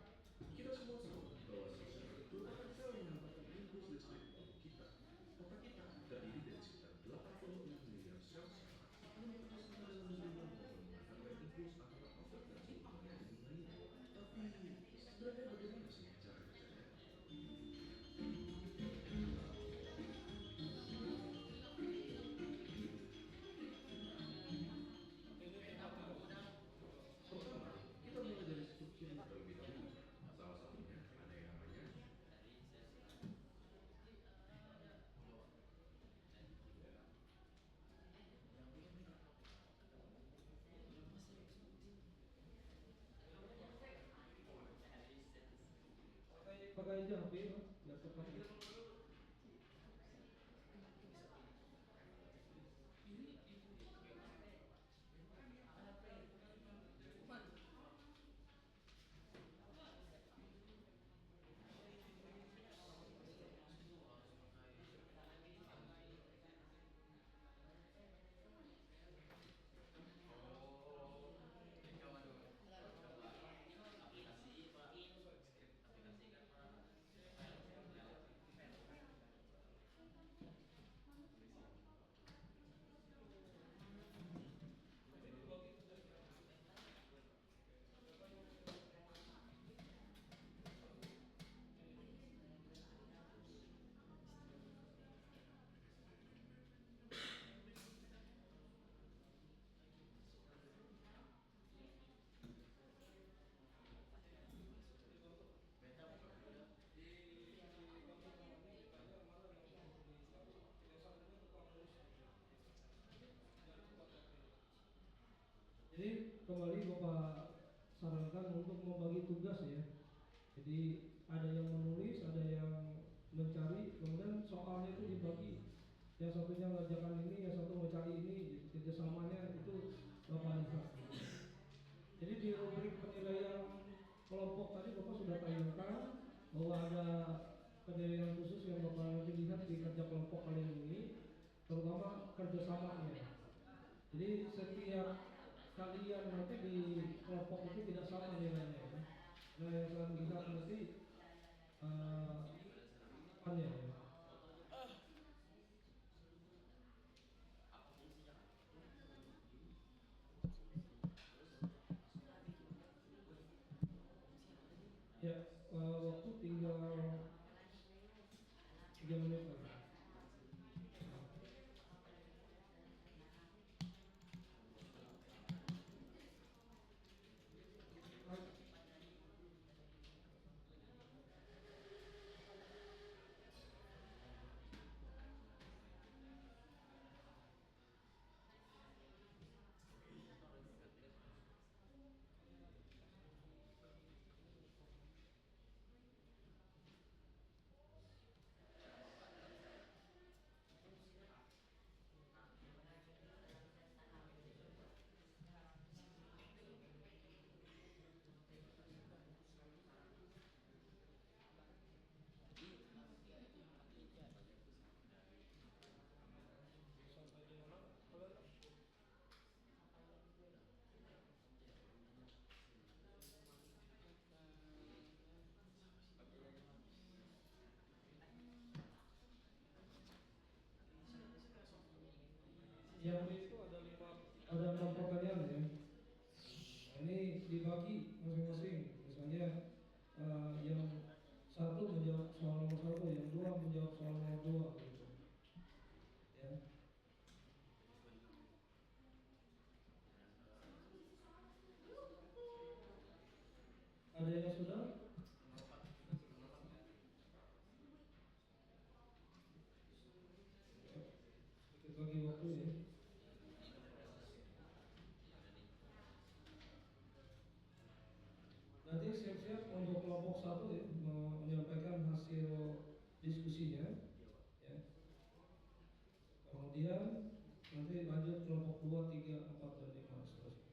Kita semua tahu bahwa sosial itu akan selalu menambahkan impuls listrik di tubuh kita. Otak kita terdiri dari sekitar 86 miliar sel syaraf yang memutuskan dalam menerima maupun mengantarkan impuls antara otak dan seluruh organ lainnya. Tapi sebenarnya bagaimana sih cara kerjanya? Pertama, kita mulai dari strukturnya terlebih dahulu. Salah satunya ada yang namanya Pakai aja HP ya, biar cepat. Jadi kembali Bapak sarankan untuk membagi tugas ya. Jadi ada yang menulis, ada yang mencari, kemudian soalnya itu dibagi. Yang satunya mengerjakan ini, yang satu mencari ini, kerjasamanya itu Bapak lihat. Jadi di rubrik penilaian kelompok tadi Bapak sudah tayangkan bahwa ada penilaian khusus yang Bapak nanti lihat di kerja kelompok kalian ini, terutama kerjasamanya. Jadi setiap kalian nanti di kelompok itu tidak sama nilainya ya. Nah yang saya lihat nanti depannya ya. Ya waktu tinggal 3 yang B itu ada 6 pertanyaan ya. Nah, ini dibagi masing-masing. Misalnya yang satu menjawab soal nomor 1, yang 2 menjawab soal nomor 2 gitu. Ya. Ada yang sudah? Kita bagi waktu ya. Nanti siap-siap untuk kelompok 1 ya, menyampaikan hasil diskusinya ya. Kemudian nanti lanjut kelompok 2, 3, 4, dan 5 seterusnya.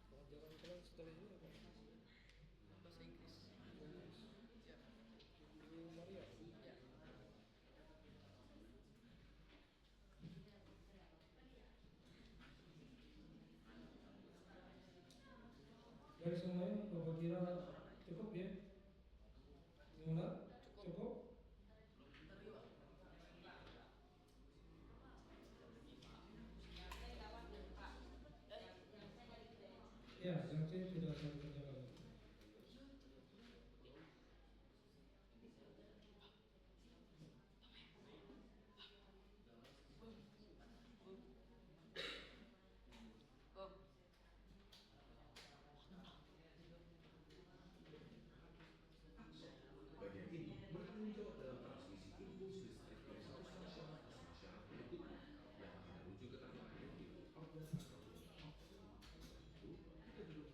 Pelajaran kalian setelah ini apa? Bahasa Inggris. Ya. Ibu Maria. Ya. Dari semuanya Bapak kira cukup ya? Gimana? Cukup? Ya, yang C sudah saya kerjakan. Bagian ini bertanggung jawab dalam transmisi impuls listrik dari satu sel syaraf ke sel syaraf berikutnya yang akan menuju ke target akhir itu organ atau itu kita dulu.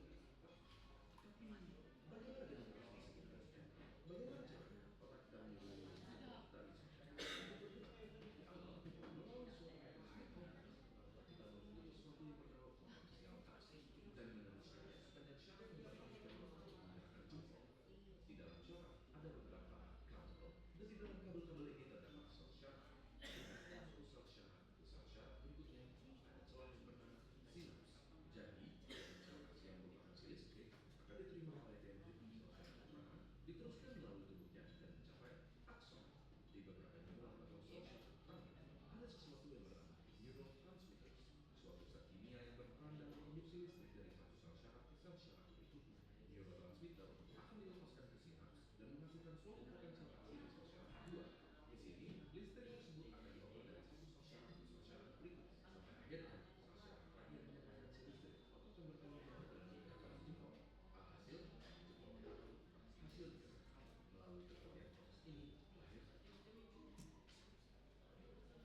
transmitter akan dilepaskan ke sinapsi dan menghasilkan suatu potensial kali di sel syaraf kedua. Di sini, listrik tersebut akan dioper dari satu sel syaraf ke sel syaraf berikut, sampai akhirnya sel syaraf terakhir menyampaikan si listrik atau sumber-sumbernya dalam lingkaran jempol. Alhasil, jempol menyatu, hasil digerakkan melalui kemudian proses ini lahir.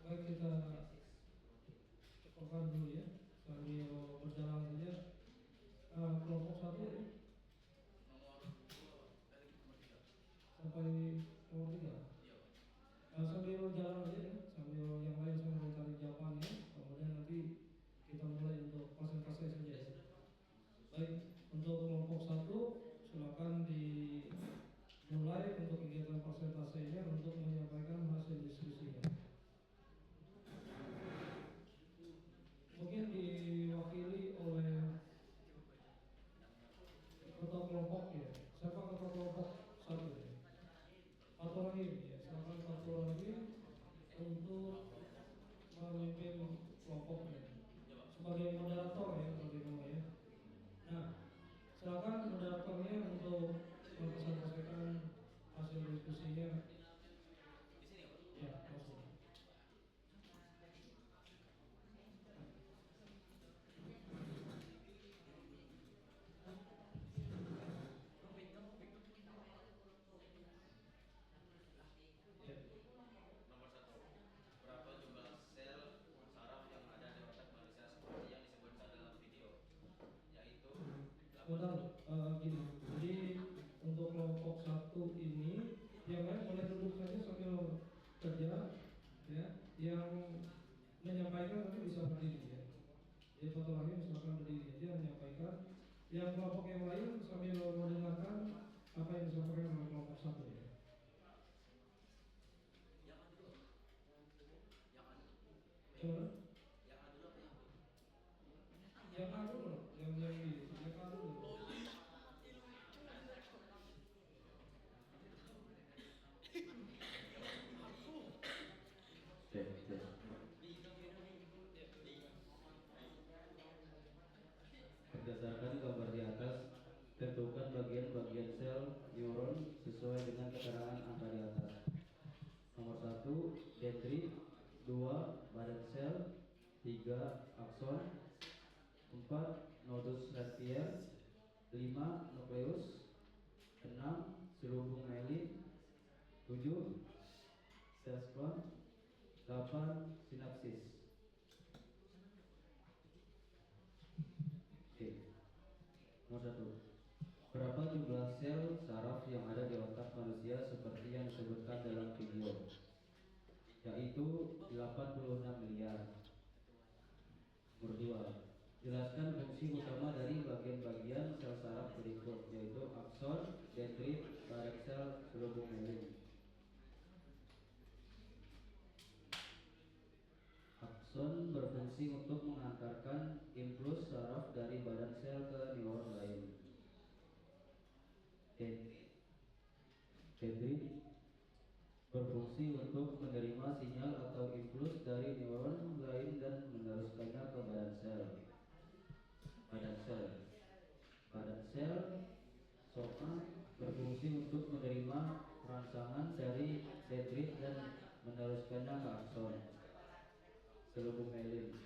Baik, kita cukupkan dulu ya sambil berjalan saja. Kelompok 1 nomor 2 dari nomor 3. sampai nomor 3. Iya. Sambil jalan aja ya, sambil yang lain sambil mencari jawabannya, kemudian nanti kita mulai untuk presentasi saja ya. Baik, untuk kelompok 1 silakan dimulai untuk kegiatan presentasinya untuk menyampaikan hasil diskusinya. Mungkin diwakili oleh ketua kelompok ya. Siapa ketua kelompok 1 ya? Fathul Rahim ya. Silakan Fathul Rahim untuk memimpin kelompoknya sebagai moderator ya, sebagai namanya. Nah, silakan moderatornya untuk mempresentasikan hasil diskusinya. Di sini, Pak. Ya, langsung. Ya. Nomor 1. Berapa jumlah sel saraf yang ada di otak manusia seperti yang disebutkan dalam video? Yaitu Sebentar, gini. Jadi untuk kelompok 1 ini, yang lain boleh duduk saja sambil kerja, ya. Yang menyampaikan nanti bisa berdiri ya. Jadi Fathul Rahim silakan berdiri aja menyampaikan. Yang kelompok yang lain sambil mendengarkan apa yang disampaikan oleh kelompok 1 ya. yang ada dulu. Yang ada. Gimana? Yang ada dulu apa yang Yang A dulu, yang A dulu. Berdasarkan gambar di atas, tentukan bagian-bagian sel neuron sesuai dengan keterangan angka di atas. Nomor 1, dendrit, 2, badan sel, 3, akson, 4, nodus retier, 5, nukleus, 6, selubung mielin, 7, sel sperm, 8, sinapsis. Oke. Nomor 1. Berapa jumlah sel saraf yang ada di otak manusia seperti yang disebutkan dalam video? Yaitu 86 miliar. Nomor 2. Jelaskan fungsi utama dari bagian-bagian sel saraf berikut, yaitu akson, dendrit, badan sel, selubung mielin. Akson berfungsi untuk mengantarkan impuls saraf dari badan sel ke neuron lain. Dendrit berfungsi untuk menerima sinyal atau impuls dari neuron lain dan meneruskannya ke badan sel. Badan sel soma berfungsi untuk menerima rangsangan dari dendrit dan meneruskannya ke akson. Selubung mielin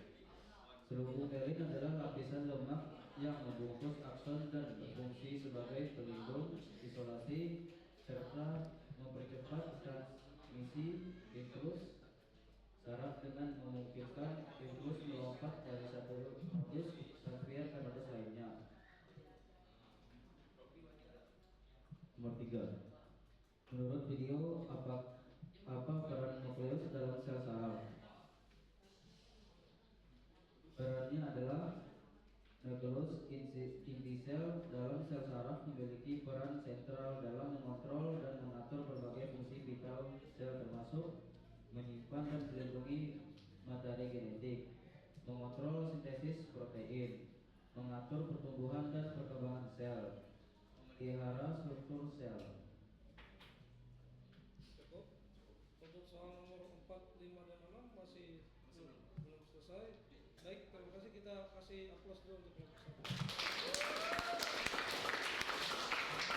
adalah lapisan lemak yang membungkus akson dan berfungsi sebagai pelindung, isolasi, serta mempercepat transmisi impuls saraf dengan memungkinkan impuls melompat dari satu nodus transfer ke nodus lainnya. Nomor 3. Menurut video, apa peran nukleus dalam sel saraf? Perannya adalah nukleus inti sel dalam sel saraf memiliki peran sentral dalam mengontrol dan mengatur berbagai fungsi vital sel, termasuk menyimpan dan melindungi materi genetik, mengontrol sintesis protein, mengatur pertumbuhan dan perkembangan sel, memelihara struktur sel. Cukup. Untuk soal nomor 4, 5, dan 6 masih belum selesai. Baik, terima kasih. Kita kasih aplaus dulu untuk kelompok 1.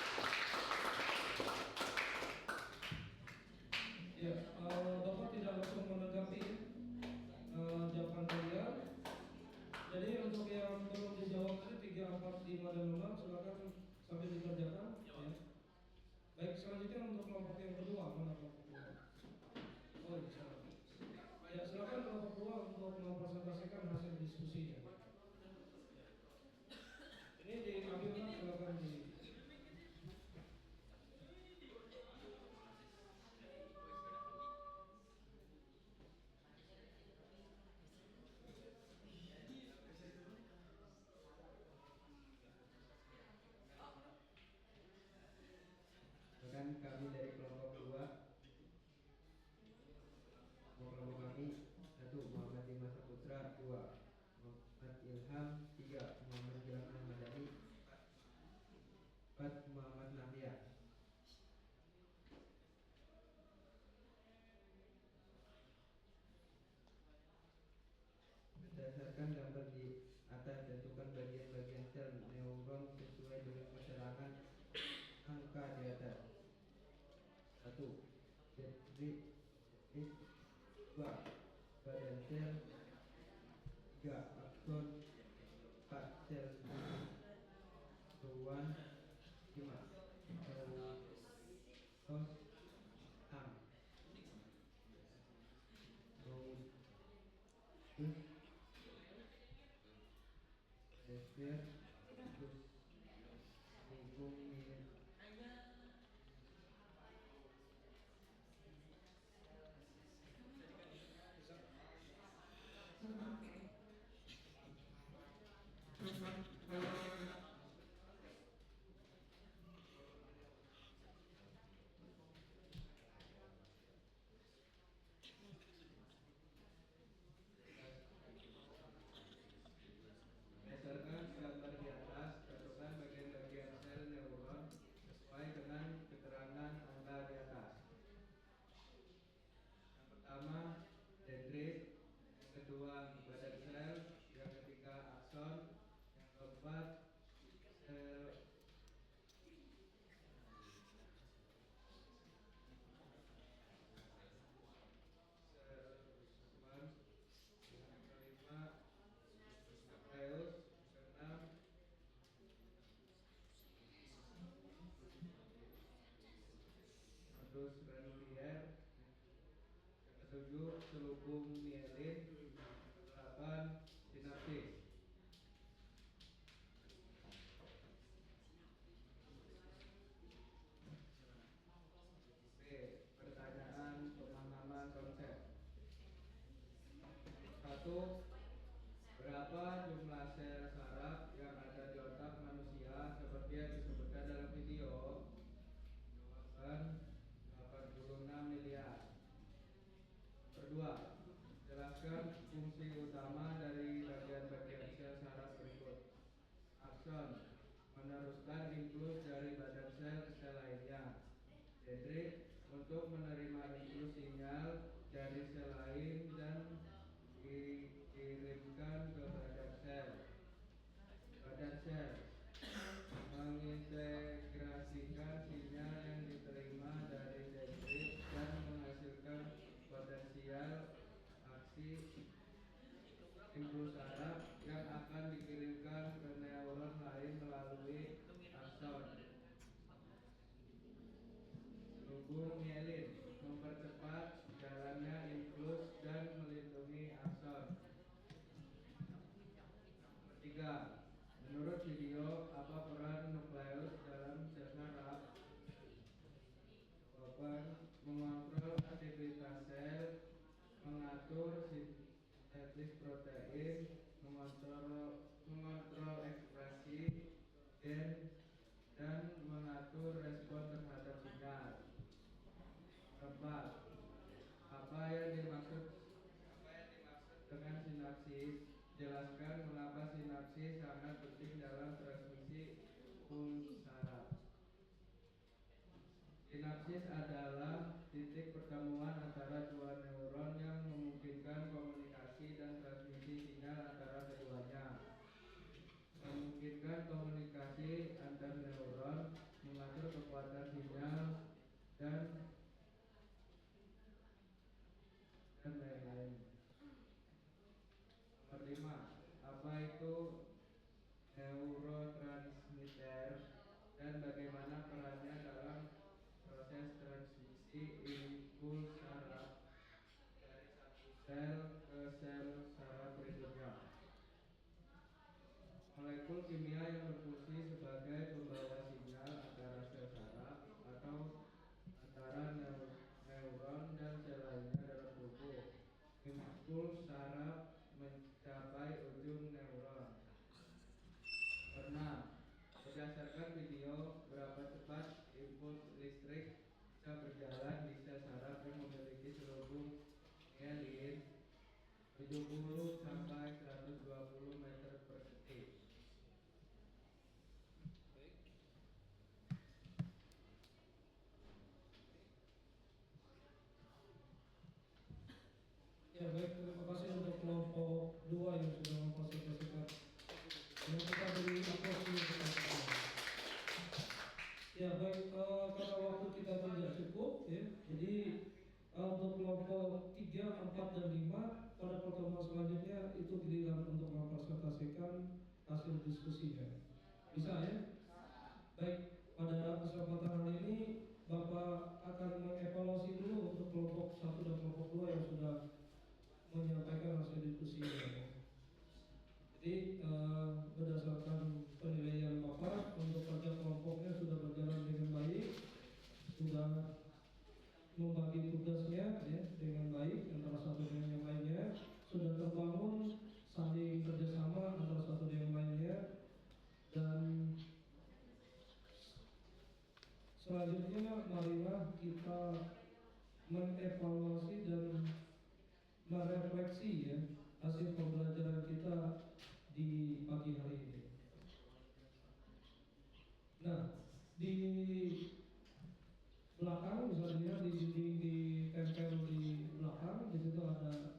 untuk mempresentasikan hasil diskusinya. Ini diambil Pak, silakan di. Bahkan kami dari kelompok 2, kelompok kami 1. Muhammad Dimas Saputra, 2. Muhammad Ilham, 3. Muhammad Gilang Ahmadani, 4. Muhammad Nafia. Berdasarkan gambar di atas, tentukan bagian-bagian sel neuron sesuai dengan keterangan angka di atas. 1. Dendrit, 2. Badan sel, 3. Akson, 4. Sel ruang, 5. Sel tos, 6. Desper, terus lingkung ini. Berdasarkan gambar di atas, tentukan bagian-bagian sel neuron sesuai dengan keterangan angka di atas. Yang pertama, dendrit. Yang kedua, badan sel. Yang ketiga, akson. Yang keempat, sel sel. Yang kelima, nukleus. Yang keenam, nodus granulier. Yang ketujuh, selubung mielin. Yang ke-8, sinapsis. Oke, pertanyaan pemahaman konsep. 1. Berapa jumlah sel saraf yang ada di otak manusia seperti yang disebutkan dalam video? Jawaban 86 miliar. Kedua, jelaskan fungsi utama dari bagian-bagian sel saraf berikut. Akson, meneruskan impuls dari badan sel ke sel lainnya. Dendrit, untuk menerima impuls sinyal dari sel lain dan dikirimkan ke badan sel. Badan sel, mengintegrasikan sinyal yang diterima dari dendrit dan menghasilkan potensial aksi impuls saraf yang akan dikirimkan ke neuron lain melalui akson. Selubung mielin, mempercepat jalannya impuls dan melindungi akson. 3. Menurut video, apa peran nukleus dalam sel saraf? Jawaban, mengontrol aktivitas sel, mengatur sintesis protein, mengontrol ekspresi gen, dan mengatur respon terhadap sinyal. 4. Apa yang dimaksud dengan sinapsis? Jelaskan mengapa sinapsis sangat penting dalam transmisi impuls saraf. Sinapsis adalah titik pertemuan antara dua neuron yang memungkinkan komunikasi dan transmisi sinyal antara keduanya. Memungkinkan komunikasi antar neuron, mengatur kekuatan sinyal, dan lain-lain. Nomor 5. Apa itu neurotransmitter dan bagaimana perannya dalam proses transmisi impuls saraf dari satu sel ke sel molekul kimia yang berfungsi sebagai pembawa sinyal antara sel saraf atau antara neuron dan sel lainnya dalam tubuh. Impuls saraf mencapai ujung neuron. 6. Berdasarkan video, berapa cepat impuls listrik bisa berjalan di sel saraf yang memiliki selubung mielin 70 sampai 120 meter per detik. Baik. Ya baik, terima kasih untuk kelompok 2 yang sudah memfasilitasikan. Dan kita beri aplaus. Ya baik, karena waktu kita tidak cukup ya, jadi untuk kelompok 3, 4, dan 5 pada pertemuan selanjutnya itu giliran untuk mempresentasikan hasil diskusinya. Bisa ya? Baik, pada kesempatan hari ini Bapak akan mengevaluasi dulu untuk kelompok 1 dan kelompok 2 yang sudah menyampaikan hasil diskusinya. Jadi berdasarkan penilaian Bapak untuk kerja kelompoknya sudah berjalan dengan baik, sudah membagi tugasnya ya, dengan baik antara satu dengan yang lainnya, sudah terbangun saling kerjasama antara satu dengan yang lainnya, dan selanjutnya marilah kita mengevaluasi dan merefleksi ya hasil pembelajaran kita di pagi hari ini. Nah, di belakang bisa dilihat di dinding ditempel di belakang, di situ ada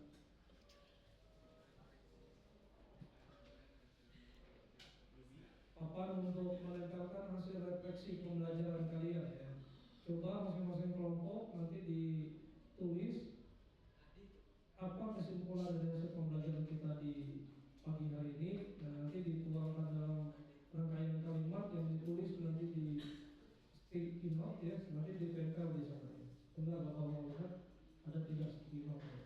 papan untuk menempelkan hasil refleksi pembelajaran kalian ya. Coba masing-masing kelompok nanti ditulis apa kesimpulan dari hasil pembelajaran kita di pagi hari ini, dan nanti dituangkan dalam rangkaian kalimat yang ditulis nanti di sticky note ya, nanti ditempel di sana. Benar Bapak mau lihat ada 3 sticky note ya.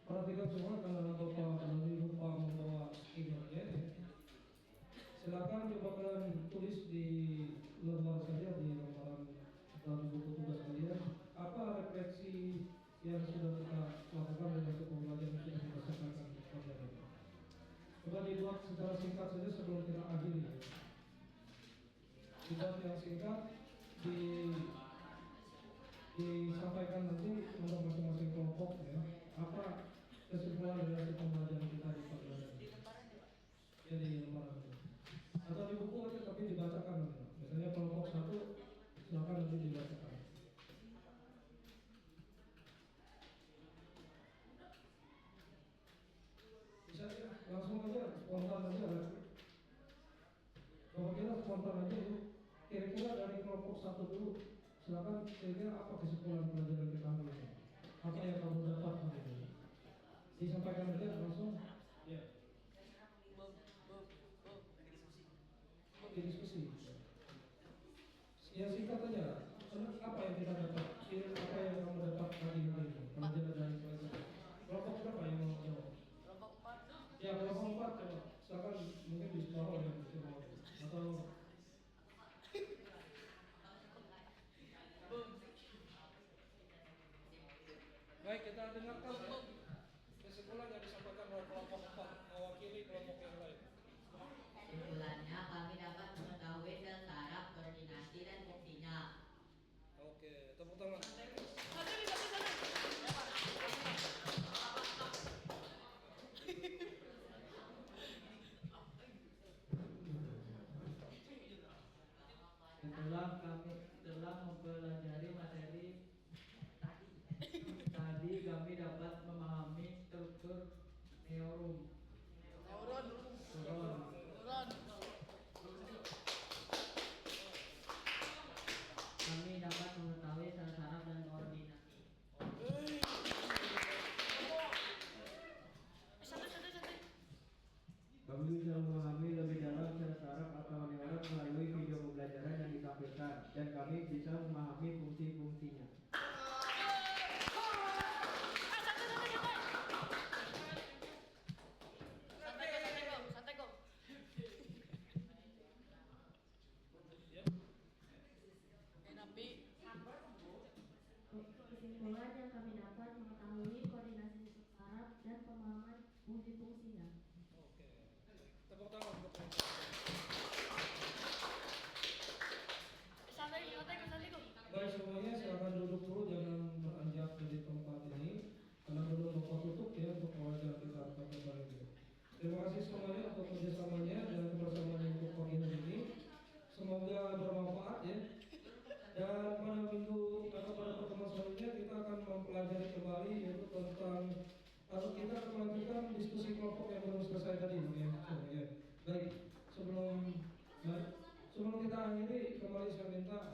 Perhatikan semua karena Bapak lebih lupa membawa emailnya ya. Silakan coba kalian tulis di lembar saja, di lembaran dalam buku tugas kalian apa refleksi yang sudah kita lakukan dari hasil pembelajaran yang sudah kita sampaikan pada hari ini. Coba dibuat secara singkat saja sebelum kita akhiri ya. Dibuat yang singkat, disampaikan nanti untuk masing-masing kelompok ya, apa kesimpulan dari hasil pembelajaran kita di pagi hari ini. Ya di lembaran itu atau di buku aja, tapi dibacakan nanti. Misalnya kelompok 1 silakan nanti dibacakan. Bisa ya, langsung aja, spontan aja ya. Kalau kira spontan aja ya. Kira-kira dari kelompok 1 dulu, silakan kira-kira apa kesimpulan pelajaran kita hari ini? Apa yang kamu dapat hari ini? Disampaikan aja langsung. Ya. Diskusi. Ya singkat aja. Apa yang kita dapat? Apa yang kamu dapat hari ini? Pelajaran dari pelajaran. Kelompok berapa yang mau jawab? Kelompok 4. Ya kelompok 4 coba. Silakan mungkin di bawah yang atau baik, kita dengarkan ya kesimpulan yang disampaikan oleh kelompok 4 mewakili kelompok yang lain. Kesimpulannya, kami dapat mengetahui sel saraf, koordinasi, dan fungsinya. Oke, tepuk tangan. diskusi kelompok yang belum selesai tadi, Bang, ya. Baik, sebelum kita akhiri, kembali saya minta